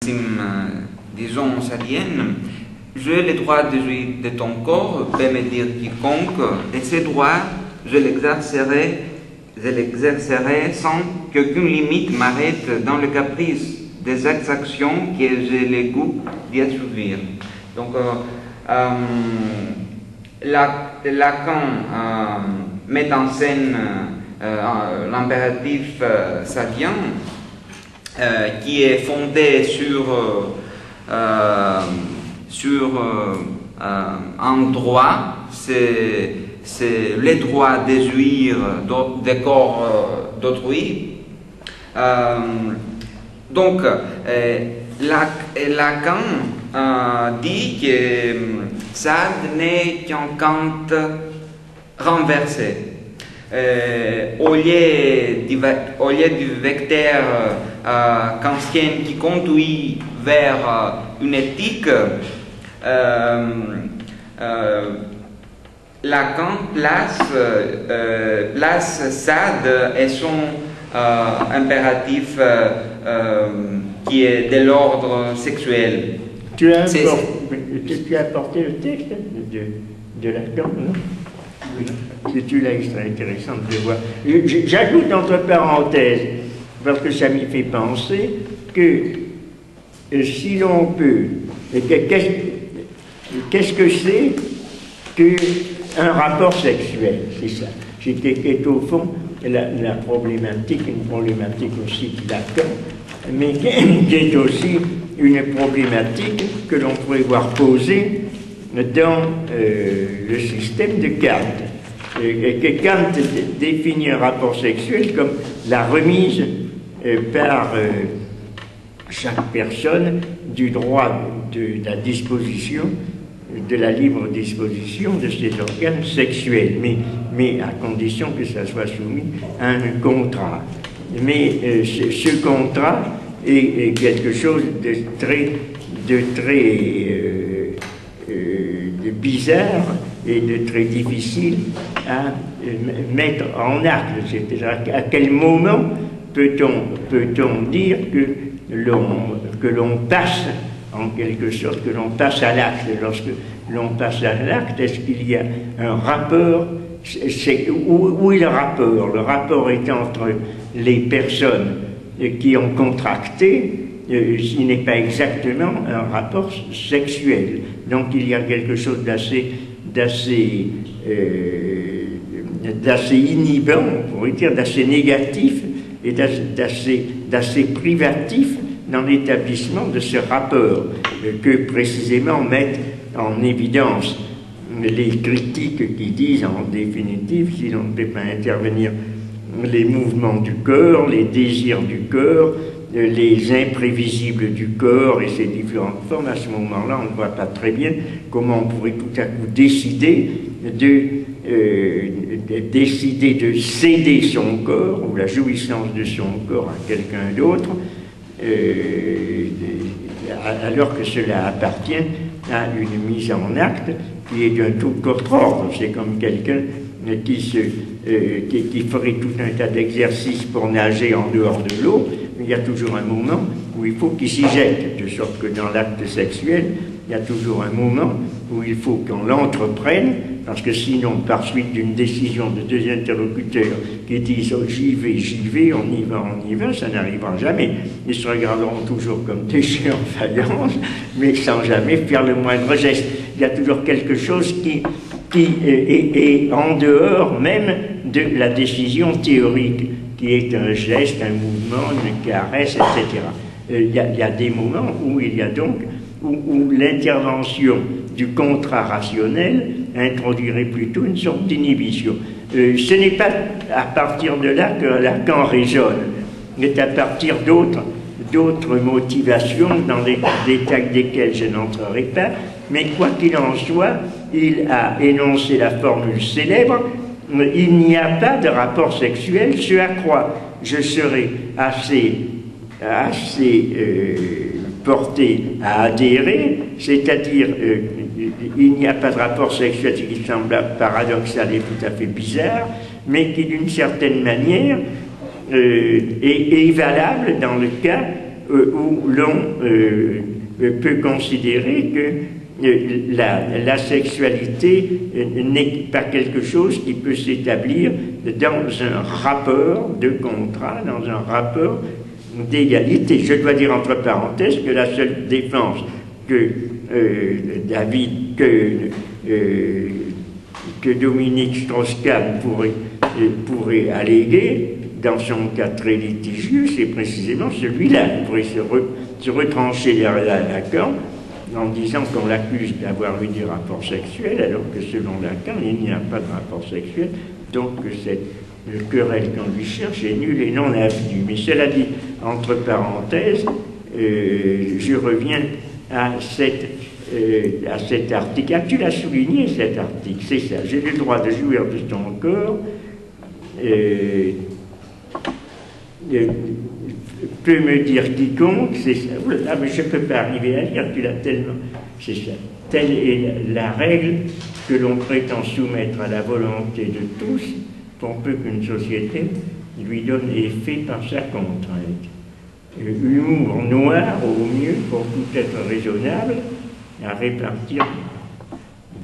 Disons salienne, j'ai le droit de jouir de ton corps, peut me dire quiconque, et ce droit, je l'exercerai sans qu'aucune limite m'arrête dans le caprice des exactions que j'ai le goût d'y assouvir. Donc, Lacan met en scène l'impératif salien, qui est fondé sur un droit, c'est le droit de jouir des corps d'autrui. Donc, Lacan dit que Sade n'est qu'un Kant renversé. Au lieu du vecteur kantien qui conduit vers une éthique, Lacan place Sade et son impératif qui est de l'ordre sexuel. Tu as apporté le texte de Lacan, non? Si tu l'as extrait, intéressant de le voir. J'ajoute entre parenthèses, parce que ça m'y fait penser, que si l'on peut, qu'est-ce que c'est qu'un rapport sexuel? C'est ça. Qui est au fond la problématique, une problématique aussi de Lacan, mais qui est aussi une problématique que l'on pourrait voir posée dans le système de Kant. Que Kant définit un rapport sexuel comme la remise par chaque personne du droit de la disposition, de la libre disposition de ses organes sexuels, mais à condition que ça soit soumis à un contrat. Mais ce contrat est quelque chose de très bizarre et de très difficile à mettre en acte. C'est-à-dire à quel moment peut-on dire que l'on passe, en quelque sorte, que l'on passe à l'acte. Lorsque l'on passe à l'acte, est-ce qu'il y a un rapport? Où est le rapport? Le rapport est entre les personnes qui ont contracté, il n'est pas exactement un rapport sexuel. Donc il y a quelque chose d'assez inhibant, on pourrait dire, d'assez négatif et d'assez privatif dans l'établissement de ce rapport que précisément mettent en évidence les critiques qui disent en définitive, si l'on ne peut pas intervenir, les mouvements du corps, les désirs du corps, les imprévisibles du corps et ses différentes formes. À ce moment-là, on ne voit pas très bien comment on pourrait tout à coup décider de céder son corps ou la jouissance de son corps à quelqu'un d'autre, alors que cela appartient à une mise en acte qui est d'un tout autre ordre. C'est comme quelqu'un qui ferait tout un tas d'exercices pour nager en dehors de l'eau. Il y a toujours un moment où il faut qu'il s'y jette, de sorte que dans l'acte sexuel, il y a toujours un moment où il faut qu'on l'entreprenne, parce que sinon, par suite d'une décision de deux interlocuteurs qui disent oh, j'y vais, on y va, ça n'arrivera jamais. Ils se regarderont toujours comme des chiens en faïence, mais sans jamais faire le moindre geste. Il y a toujours quelque chose qui est en dehors même de la décision théorique, qui est un geste, un mouvement, une caresse, etc. Il y a des moments où il y a donc où l'intervention du contrat rationnel introduirait plutôt une sorte d'inhibition. Ce n'est pas à partir de là que Lacan raisonne, mais à partir d'autres motivations dans les détails desquels je n'entrerai pas, mais quoi qu'il en soit, il a énoncé la formule célèbre: il n'y a pas de rapport sexuel, ce à quoi je serai assez porté à adhérer, c'est-à-dire il n'y a pas de rapport sexuel, ce qui semble paradoxal et tout à fait bizarre, mais qui d'une certaine manière est valable dans le cas où l'on peut considérer que la sexualité n'est pas quelque chose qui peut s'établir dans un rapport de contrat, dans un rapport d'égalité. Je dois dire entre parenthèses que la seule défense que que Dominique Strauss-Kahn pourrait alléguer dans son cas très litigieux, c'est précisément celui-là. Il pourrait se retrancher derrière Lacan en disant qu'on l'accuse d'avoir eu des rapports sexuels, alors que selon Lacan, il n'y a pas de rapport sexuel, donc cette querelle qu'on lui cherche est nulle et non avenue. Mais cela dit, entre parenthèses, je reviens à cet article. Ah, tu l'as souligné, cet article, c'est ça. J'ai le droit de jouir de ton corps. Peut me dire quiconque, c'est ça. Ah, mais je ne peux pas arriver à lire, tu l'as tellement. C'est ça. Telle est la règle que l'on prétend soumettre à la volonté de tous, pour peu qu'une société lui donne effet par sa contrainte. Humour noir, au mieux, pour tout être raisonnable, à répartir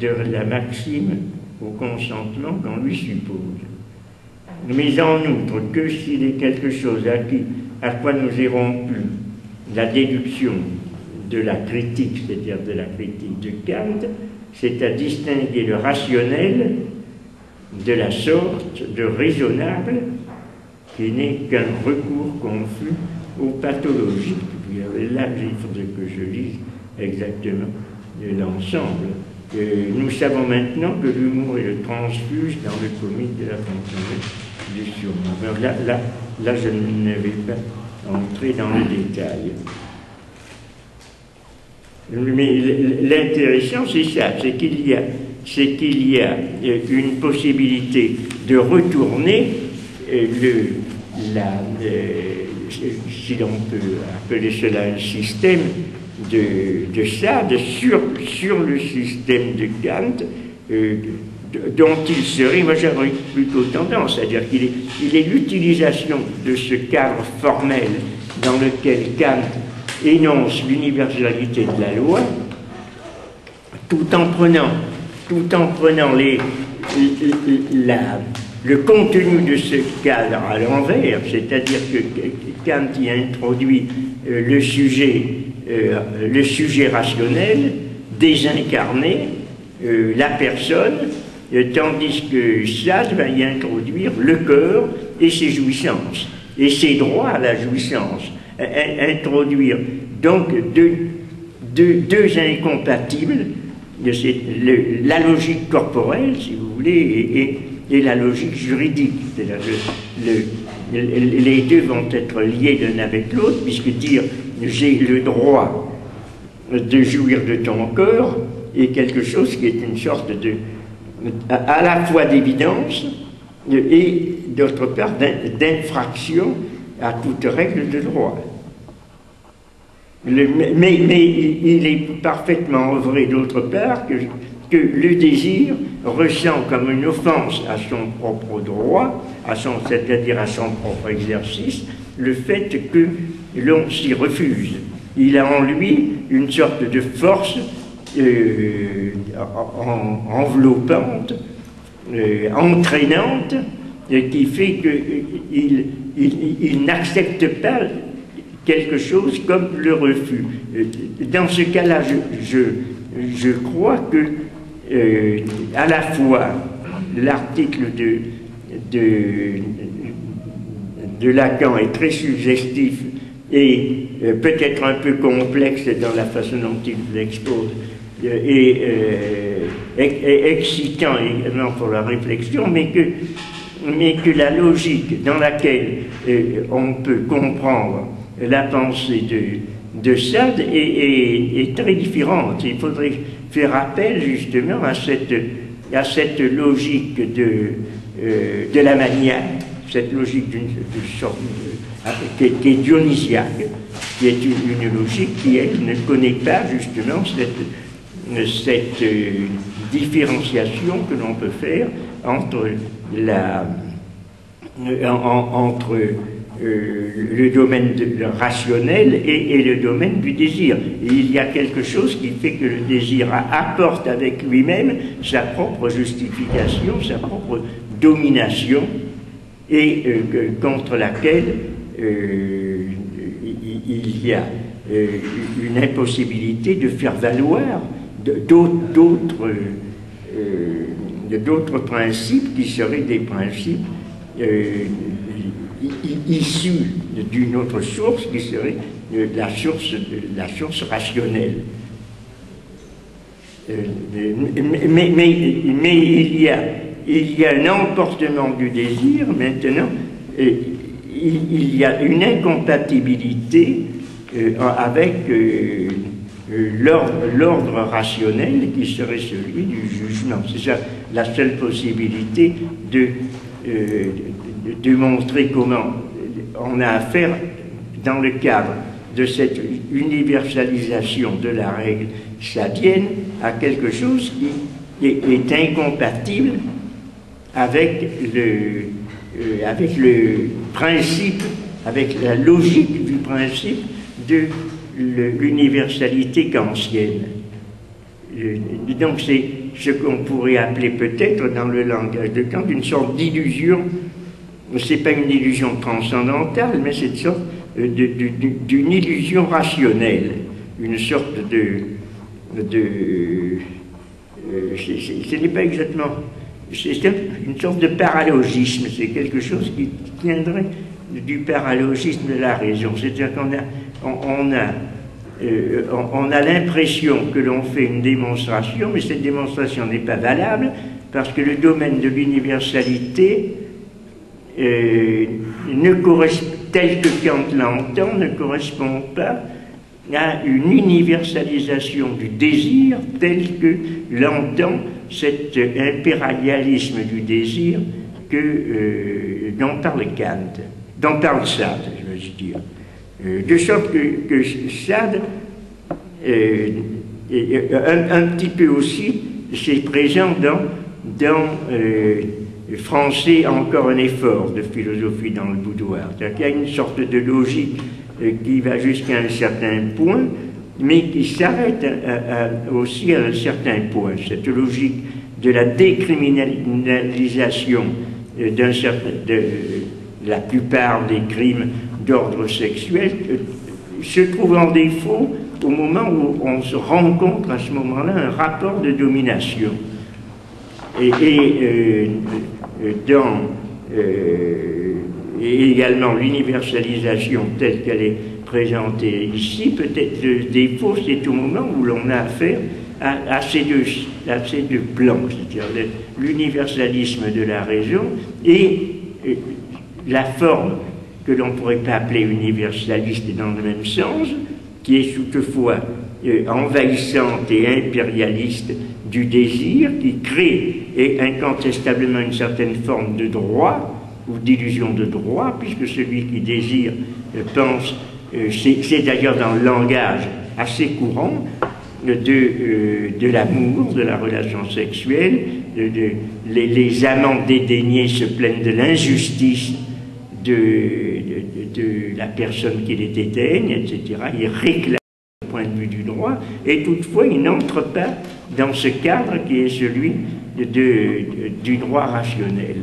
de la maxime au consentement qu'on lui suppose. Mais en outre, que s'il est quelque chose à quoi nous irons plus, la déduction de la critique, c'est-à-dire de la critique de Kant, c'est à distinguer le rationnel de la sorte de raisonnable qui n'est qu'un recours confus aux pathologies. Là, il faudrait que je lise exactement l'ensemble. Nous savons maintenant que l'humour est le transfuge dans le comique de la fonction du surnom. Là, je ne vais pas entrer dans le détail. Mais l'intéressant, c'est ça, c'est qu'il y a une possibilité de retourner si l'on peut appeler cela un système de Sade sur le système de Kant, dont il serait, moi j'aurais plutôt tendance à dire qu'il est l'utilisation de ce cadre formel dans lequel Kant énonce l'universalité de la loi, tout en prenant le contenu de ce cadre à l'envers, c'est-à-dire que Kant y introduit le sujet rationnel, désincarné, la personne, tandis que Sade va y introduire le corps et ses jouissances, et ses droits à la jouissance, introduire donc deux incompatibles, la logique corporelle, si vous voulez, et la logique juridique. Les deux vont être liés l'un avec l'autre, puisque dire j'ai le droit de jouir de ton corps est quelque chose qui est une sorte à la fois d'évidence et d'autre part d'infraction à toute règle de droit. Mais il est parfaitement vrai d'autre part que le désir ressent comme une offense à son propre droit, c'est-à-dire à son propre exercice, le fait que l'on s'y refuse. Il a en lui une sorte de force enveloppante, entraînante, qui fait qu'il n'accepte pas quelque chose comme le refus. Dans ce cas-là, je crois que à la fois l'article de Lacan est très suggestif et peut-être un peu complexe dans la façon dont il l'expose, et excitant également pour la réflexion, mais que la logique dans laquelle on peut comprendre la pensée de Sade est très différente. Il faudrait faire appel justement à cette logique de la manière, cette logique d'une sorte qui est dionysiaque, qui est une logique qui, elle, ne connaît pas justement cette différenciation que l'on peut faire entre le domaine rationnel et le domaine du désir. Et il y a quelque chose qui fait que le désir apporte avec lui-même sa propre justification, sa propre domination, et contre laquelle il y a une impossibilité de faire valoir d'autres principes qui seraient des principes issus d'une autre source qui serait la source rationnelle. Mais il y a un emportement du désir maintenant, il y a une incompatibilité avec l'ordre rationnel qui serait celui du jugement. C'est ça la seule possibilité de montrer comment on a affaire dans le cadre de cette universalisation de la règle sadienne à quelque chose qui est incompatible avec le principe, avec la logique du principe de l'universalité kantienne. Donc c'est ce qu'on pourrait appeler peut-être dans le langage de Kant une sorte d'illusion. C'est pas une illusion transcendantale, mais c'est une sorte d'une illusion rationnelle, une sorte ce n'est pas exactement, c'est une sorte de paralogisme, c'est quelque chose qui tiendrait du paralogisme de la raison, c'est-à-dire qu'on a l'impression que l'on fait une démonstration, mais cette démonstration n'est pas valable parce que le domaine de l'universalité tel que Kant l'entend, ne correspond pas à une universalisation du désir tel que l'entend cet impérialisme du désir dont parle Kant, dont parle Sade, je veux dire. De sorte que Sade, un petit peu aussi, c'est présent dans Français, encore un effort de philosophie dans le boudoir. C'est-à-dire qu'il y a une sorte de logique qui va jusqu'à un certain point, mais qui s'arrête aussi à un certain point. Cette logique de la décriminalisation de la plupart des crimes d'ordre sexuel se trouve en défaut au moment où on se rencontre à ce moment-là un rapport de domination. Et également l'universalisation telle qu'elle est présentée ici, peut-être le défaut, c'est au moment où l'on a affaire à ces deux plans, c'est-à-dire l'universalisme de la raison et la forme que l'on pourrait pas appeler universaliste dans le même sens, qui est toutefois envahissante et impérialiste du désir, qui crée et incontestablement une certaine forme de droit ou d'illusion de droit, puisque celui qui désire pense, c'est d'ailleurs dans le langage assez courant de l'amour, de la relation sexuelle, les amants dédaignés se plaignent de l'injustice de la personne qui les dédaigne, etc. Ils réclament le point de vue du droit, et toutefois ils n'entrent pas dans ce cadre qui est celui du droit rationnel.